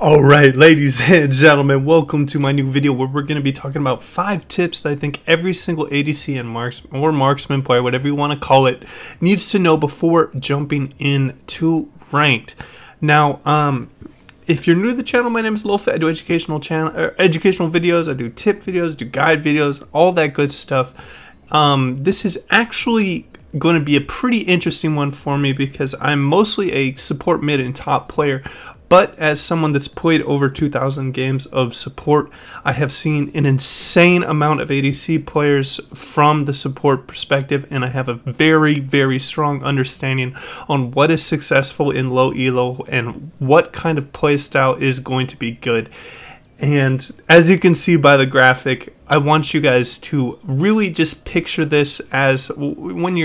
Alright, ladies and gentlemen, welcome to my new video where we're going to be talking about 5 tips that I think every single ADC and marksman player, whatever you want to call it, needs to know before jumping into ranked. Now, if you're new to the channel, my name is Lofa. I do educational videos, I do tip videos, do guide videos, all that good stuff. This is actually going to be a pretty interesting one for me because I'm mostly a support mid and top player. But as someone that's played over 2,000 games of support, I have seen an insane amount of ADC players from the support perspective, and I have a very, very strong understanding on what is successful in low elo and what kind of playstyle is going to be good. And as you can see by the graphic, I want you guys to really just picture this as when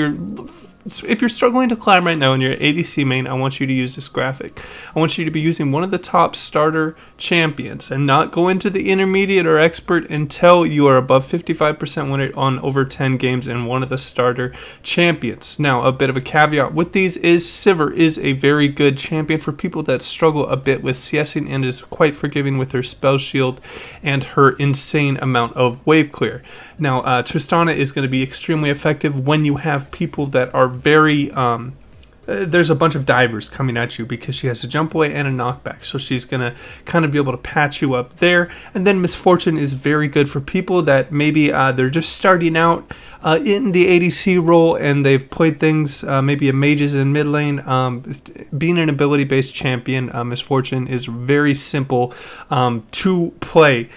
if you're struggling to climb right now in your ADC main, I want you to use this graphic. I want you to be using one of the top starter champions and not go into the intermediate or expert until you are above 55% win rate on over 10 games in one of the starter champions. Now, a bit of a caveat with these is Sivir is a very good champion for people that struggle a bit with CSing and is quite forgiving with her spell shield and her insane amount of wave clear. Now, Tristana is going to be extremely effective when you have people that are very, there's a bunch of divers coming at you because she has a jump away and a knockback. So she's going to kind of be able to patch you up there. And then Misfortune is very good for people that maybe they're just starting out in the ADC role and they've played things, maybe a mages in mid lane. Being an ability-based champion, Misfortune is very simple to play.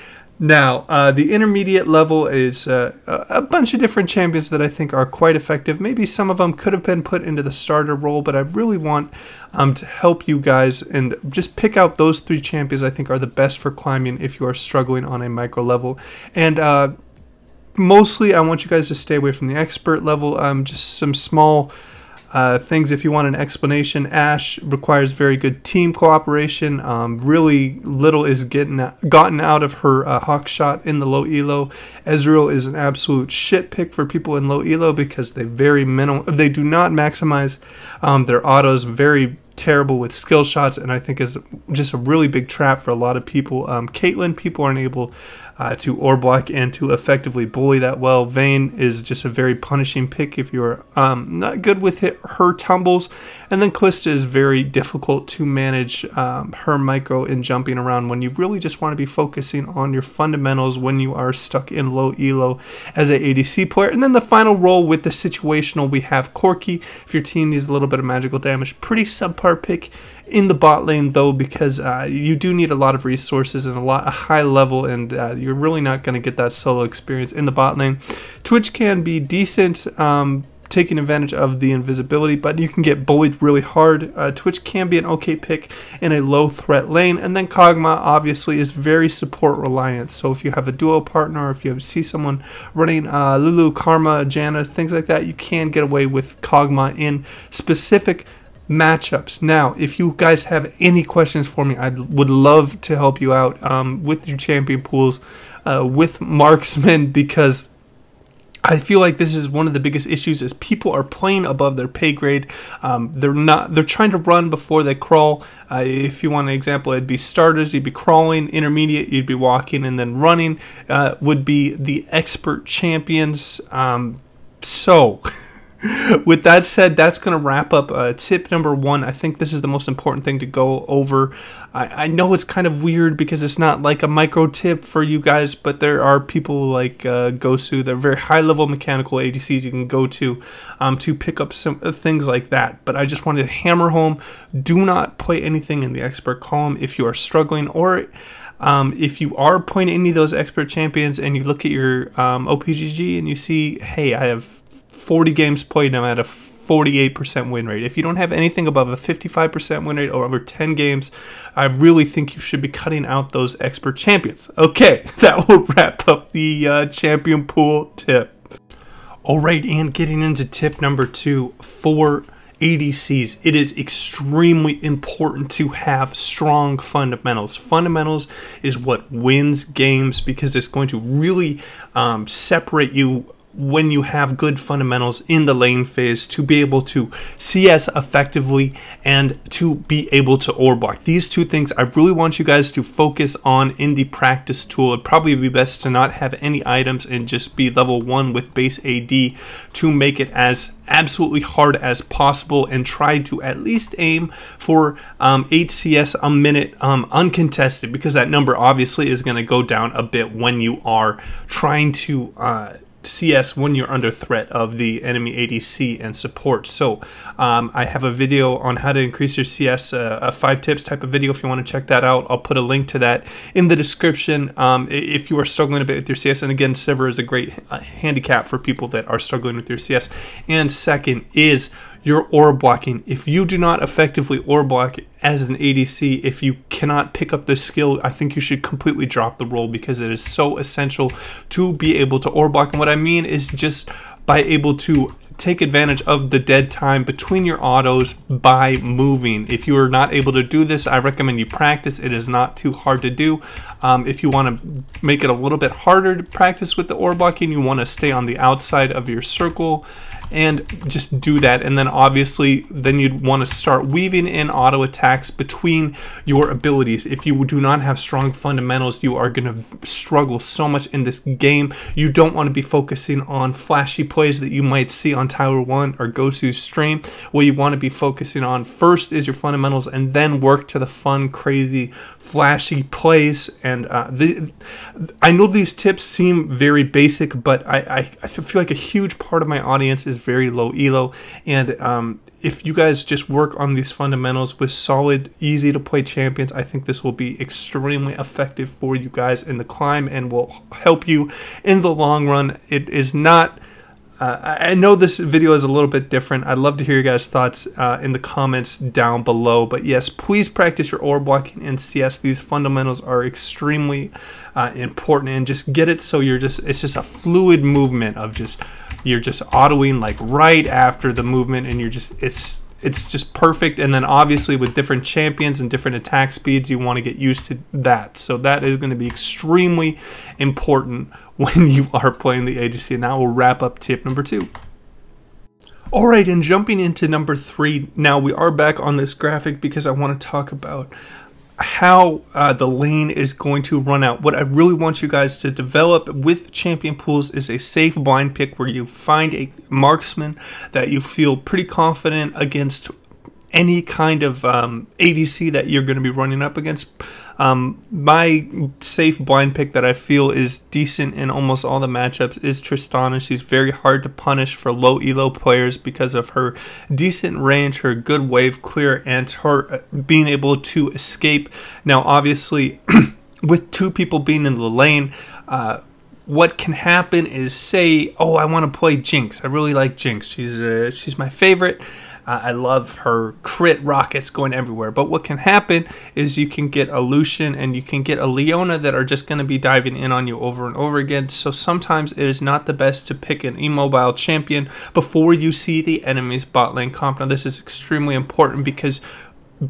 Now, the intermediate level is a bunch of different champions that I think are quite effective. Maybe some of them could have been put into the starter role, but I really want to help you guys and just pick out those 3 champions I think are the best for climbing if you are struggling on a micro level. And mostly I want you guys to stay away from the expert level. Just some small things if you want an explanation. Ashe requires very good team cooperation. Really little is gotten out of her hawk shot in the low elo. Ezreal is an absolute shit pick for people in low elo because they do not maximize their autos. Very terrible with skill shots, and I think is just a really big trap for a lot of people. Caitlyn, people aren't able to orb block and to effectively bully that well. Vayne is just a very punishing pick if you're not good with her tumbles. And then Kalista is very difficult to manage her micro and jumping around when you really just want to be focusing on your fundamentals when you are stuck in low elo as a ADC player. And then the final role with the situational, we have Corki. If your team needs a little bit of magical damage, pretty subpar pick in the bot lane though, because you do need a lot of resources and a high level, and you're really not going to get that solo experience in the bot lane. Twitch can be decent, taking advantage of the invisibility, but you can get bullied really hard. Twitch can be an okay pick in a low threat lane. And then Kog'Maw obviously is very support reliant, so if you have a duo partner or if you see someone running Lulu, Karma, Janna, things like that, you can get away with Kog'Maw in specific matchups. Now, if you guys have any questions for me, I would love to help you out with your champion pools with marksmen, because I feel like this is one of the biggest issues is people are playing above their pay grade. They're trying to run before they crawl. If you want an example, it'd be starters, you'd be crawling. Intermediate, you'd be walking, and then running would be the expert champions. With that said, that's going to wrap up tip number 1. I think this is the most important thing to go over. I know it's kind of weird because it's not like a micro tip for you guys, but there are people like Gosu, they're very high level mechanical ADCs you can go to pick up some things like that. But I just wanted to hammer home, do not play anything in the expert column if you are struggling, or if you are playing any of those expert champions and you look at your OPGG and you see, hey, I have 40 games played, I'm at a 48% win rate. If you don't have anything above a 55% win rate or over 10 games, I really think you should be cutting out those expert champions. Okay, that will wrap up the champion pool tip. Alright, and getting into tip number 2 for ADCs, it is extremely important to have strong fundamentals. Fundamentals is what wins games because it's going to really separate you when you have good fundamentals in the lane phase to be able to CS effectively and to be able to ore block. These two things I really want you guys to focus on in the practice tool. It'd probably be best to not have any items and just be level 1 with base AD to make it as absolutely hard as possible, and try to at least aim for 8 CS a minute uncontested, because that number obviously is going to go down a bit when you are trying to CS when you're under threat of the enemy ADC and support. So I have a video on how to increase your CS, a 5 tips type of video. If you want to check that out, I'll put a link to that in the description. If you are struggling a bit with your CS, and again, Sivir is a great handicap for people that are struggling with your CS. And second is your ore blocking. If you do not effectively ore block as an ADC, if you cannot pick up this skill, I think you should completely drop the role, because it is so essential to be able to ore block. And what I mean is just by able to take advantage of the dead time between your autos by moving. If you are not able to do this, I recommend you practice. It is not too hard to do. If you want to make it a little bit harder to practice with the ore blocking, you want to stay on the outside of your circle and just do that. And then obviously then you'd want to start weaving in auto attacks between your abilities. If you do not have strong fundamentals, you are going to struggle so much in this game. You don't want to be focusing on flashy plays that you might see on Tyler 1 or Gosu's stream. What you want to be focusing on first is your fundamentals, and then work to the fun, crazy, flashy plays. And I know these tips seem very basic, but I feel like a huge part of my audience is very low elo, and if you guys just work on these fundamentals with solid, easy to play champions, I think this will be extremely effective for you guys in the climb and will help you in the long run. It is not I know this video is a little bit different. I'd love to hear your guys' thoughts in the comments down below. But yes, please practice your ore blocking in CS. These fundamentals are extremely important, and just get it so it's just a fluid movement of you're just autoing like right after the movement, and it's just perfect. And then obviously with different champions and different attack speeds, you want to get used to that. So that is going to be extremely important when you are playing the ADC. And that will wrap up tip number 2. Alright, and jumping into number 3, now we are back on this graphic because I want to talk about how the lane is going to run out. What I really want you guys to develop with champion pools is a safe blind pick where you find a marksman that you feel pretty confident against any kind of ADC that you're going to be running up against. My safe blind pick that I feel is decent in almost all the matchups is Tristana. She's very hard to punish for low elo players because of her decent range, her good wave clear, and her being able to escape. Now obviously with 2 people being in the lane, what can happen is, say, oh, I want to play Jinx. I really like Jinx. She's my favorite. I love her crit rockets going everywhere. But what can happen is you can get a Lucian and you can get a Leona that are just going to be diving in on you over and over again. So sometimes it is not the best to pick an immobile champion before you see the enemy's bot lane comp. Now this is extremely important because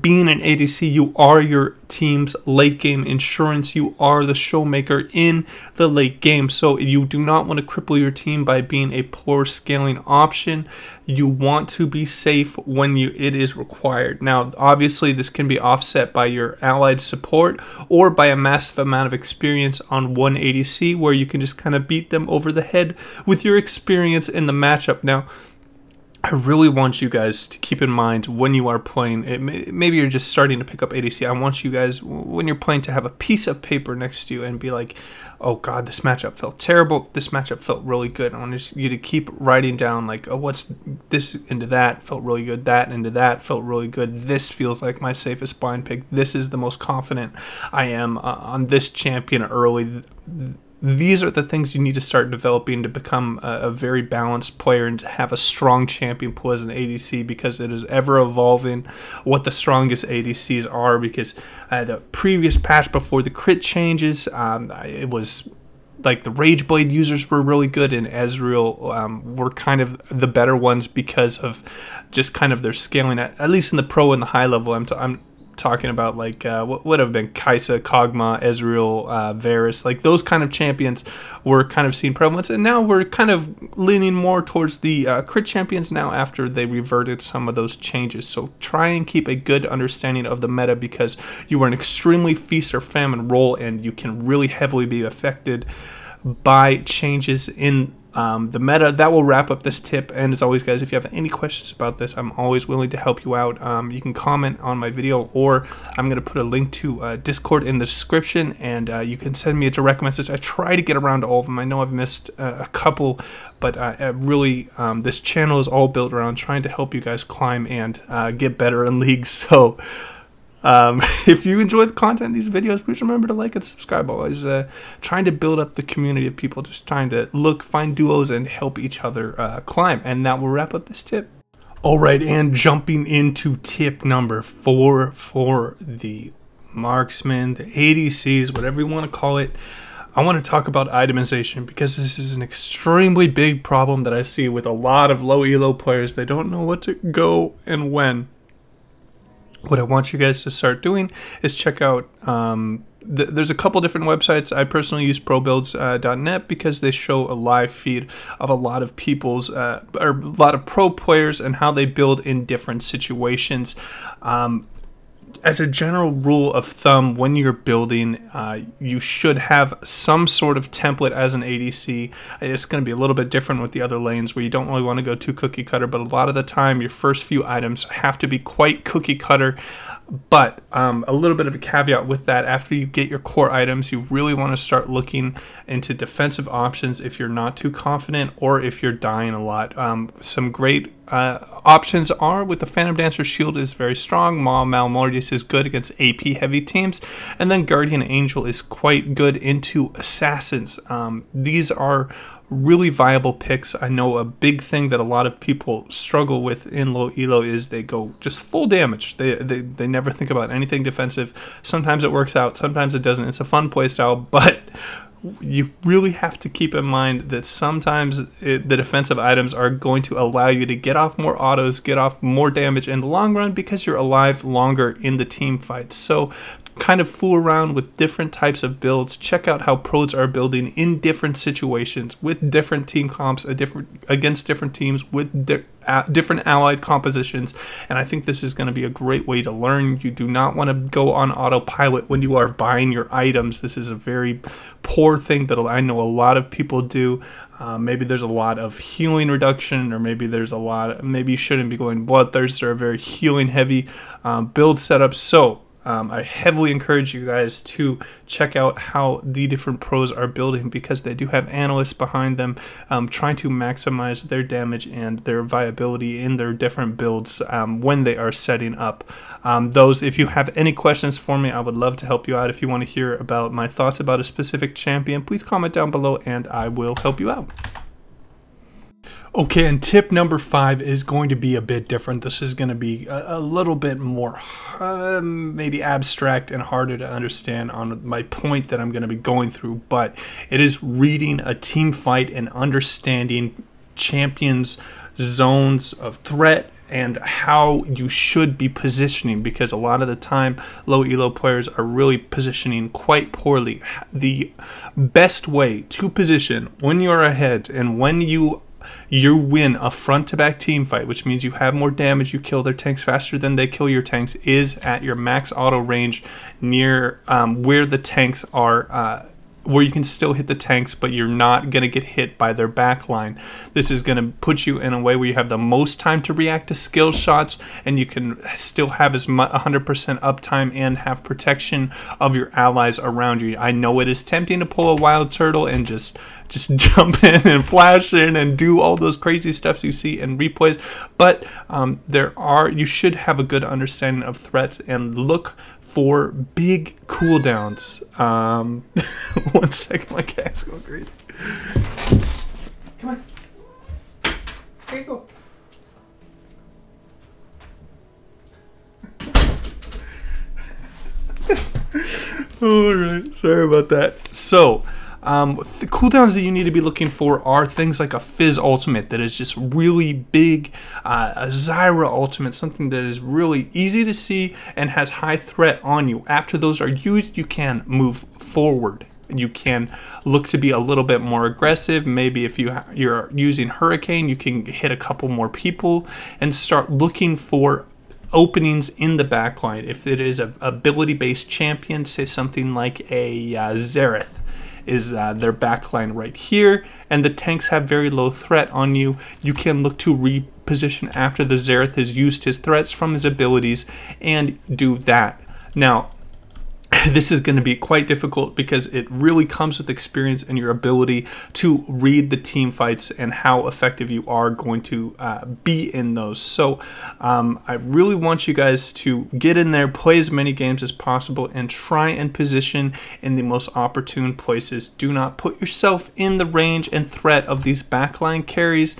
being an ADC, you are your team's late game insurance. You are the showmaker in the late game. So you do not want to cripple your team by being a poor scaling option. You want to be safe when it is required. Now, obviously, this can be offset by your allied support or by a massive amount of experience on one ADC where you can just kind of beat them over the head with your experience in the matchup. Now, I really want you guys to keep in mind when you are playing, maybe you're just starting to pick up ADC, I want you guys, when you're playing, to have a piece of paper next to you and be like, oh god, this matchup felt terrible, this matchup felt really good. I want you to keep writing down like, oh, what's this into that, felt really good, that into that, felt really good, this feels like my safest blind pick, this is the most confident I am on this champion early. These are the things you need to start developing to become a very balanced player and to have a strong champion pool as an ADC, because it is ever evolving what the strongest ADCs are. Because the previous patch before the crit changes, it was like the Rage Blade users were really good, and Ezreal were kind of the better ones because of just kind of their scaling, at least in the pro and the high level. I'm talking about like what would have been Kaisa, Kog'Maw, Ezreal, Varus, like those kind of champions were kind of seeing prevalence, and now we're kind of leaning more towards the crit champions now after they reverted some of those changes. So try and keep a good understanding of the meta, because you are an extremely feast or famine role, and you can really heavily be affected by changes in the meta. That will wrap up this tip, and as always guys, if you have any questions about this, I'm always willing to help you out. You can comment on my video, or I'm going to put a link to Discord in the description, and you can send me a direct message. I try to get around to all of them. I know I've missed a couple, but really this channel is all built around trying to help you guys climb and get better in leagues. So if you enjoy the content in these videos, please remember to like and subscribe. Always trying to build up the community of people just trying to find duos and help each other climb. And that will wrap up this tip. Alright, and jumping into tip number 4 for the marksmen, the ADCs, whatever you want to call it. I want to talk about itemization, because this is an extremely big problem that I see with a lot of low elo players. They don't know what to go and when. What I want you guys to start doing is check out, there's a couple different websites. I personally use probuilds.net because they show a live feed of a lot of people's, or a lot of pro players and how they build in different situations. As a general rule of thumb, when you're building, you should have some sort of template as an ADC. It's going to be a little bit different with the other lanes where you don't really want to go too cookie cutter, but a lot of the time your first few items have to be quite cookie cutter. But a little bit of a caveat with that, after you get your core items, you really want to start looking into defensive options if you're not too confident or if you're dying a lot. Some great options are with the Phantom Dancer shield is very strong. Maw Malmortius is good against AP heavy teams, and then Guardian Angel is quite good into assassins. These are really viable picks. I know a big thing that a lot of people struggle with in low elo is they go just full damage. They never think about anything defensive. Sometimes it works out, sometimes it doesn't. It's a fun playstyle, but you really have to keep in mind that sometimes the defensive items are going to allow you to get off more autos, get off more damage in the long run, because you're alive longer in the team fights. So kind of fool around with different types of builds. Check out how pros are building in different situations with different team comps, against different teams with different allied compositions, and I think this is going to be a great way to learn. You do not want to go on autopilot when you are buying your items. This is a very poor thing that I know a lot of people do. Maybe there's a lot of healing reduction, or maybe there's a lot, maybe you shouldn't be going bloodthirst or a very healing heavy build setup. So I heavily encourage you guys to check out how the different pros are building, because they do have analysts behind them trying to maximize their damage and their viability in their different builds when they are setting up. If you have any questions for me, I would love to help you out. If you want to hear about my thoughts about a specific champion, please comment down below and I will help you out. Okay, and tip number 5 is going to be a bit different. This is going to be a little bit more maybe abstract and harder to understand on my point that I'm going to be going through, but it is reading a team fight and understanding champions' zones of threat and how you should be positioning, because a lot of the time low elo players are really positioning quite poorly. The best way to position when you're ahead and when you win a front-to-back team fight, which means you have more damage, you kill their tanks faster than they kill your tanks, is at your max auto range near where the tanks are, where you can still hit the tanks, but you're not going to get hit by their back line. This is going to put you in a way where you have the most time to react to skill shots, and you can still have as much 100% uptime and have protection of your allies around you. I know it is tempting to pull a wild turtle and just jump in and flash in and do all those crazy stuff you see in replays, but you should have a good understanding of threats and look for big cooldowns. 1 second, my cat's going crazy. Come on. Here you go. Alright, sorry about that. So, The cooldowns that you need to be looking for are things like a Fizz ultimate that is just really big, a Zyra ultimate, something that is really easy to see and has high threat on you. After those are used, you can move forward. You can look to be a little bit more aggressive. Maybe if you're using Hurricane, you can hit a couple more people and start looking for openings in the backline. If it is a ability-based champion, say something like a Xerath is their backline right here, and the tanks have very low threat on you, you can look to reposition after the Xerath has used his threats from his abilities and do that. Now, this is going to be quite difficult because it really comes with experience and your ability to read the team fights and how effective you are going to be in those. So I really want you guys to get in there, play as many games as possible, and try and position in the most opportune places. Do not put yourself in the range and threat of these backline carries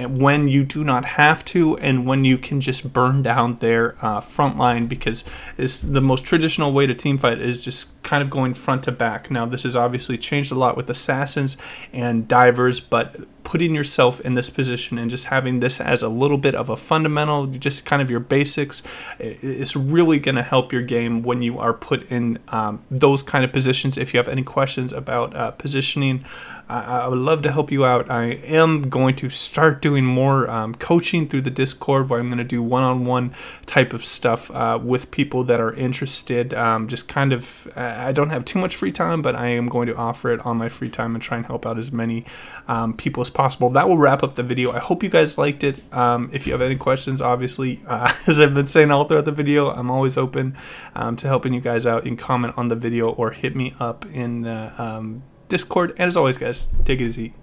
when you do not have to, and when you can just burn down their front line, because it's the most traditional way to teamfight is just kind of going front to back. Now this has obviously changed a lot with assassins and divers, but putting yourself in this position and just having this as a little bit of a fundamental, just kind of your basics, is really going to help your game when you are put in those kind of positions. If you have any questions about positioning, I would love to help you out. I am going to start doing more coaching through the Discord, where I'm going to do one-on-one type of stuff with people that are interested. Just kind of, I don't have too much free time, but I am going to offer it on my free time and try and help out as many people as possible. That will wrap up the video. I hope you guys liked it. If you have any questions, obviously, as I've been saying all throughout the video, I'm always open to helping you guys out. You can comment on the video or hit me up in Discord. And as always, guys, take it easy.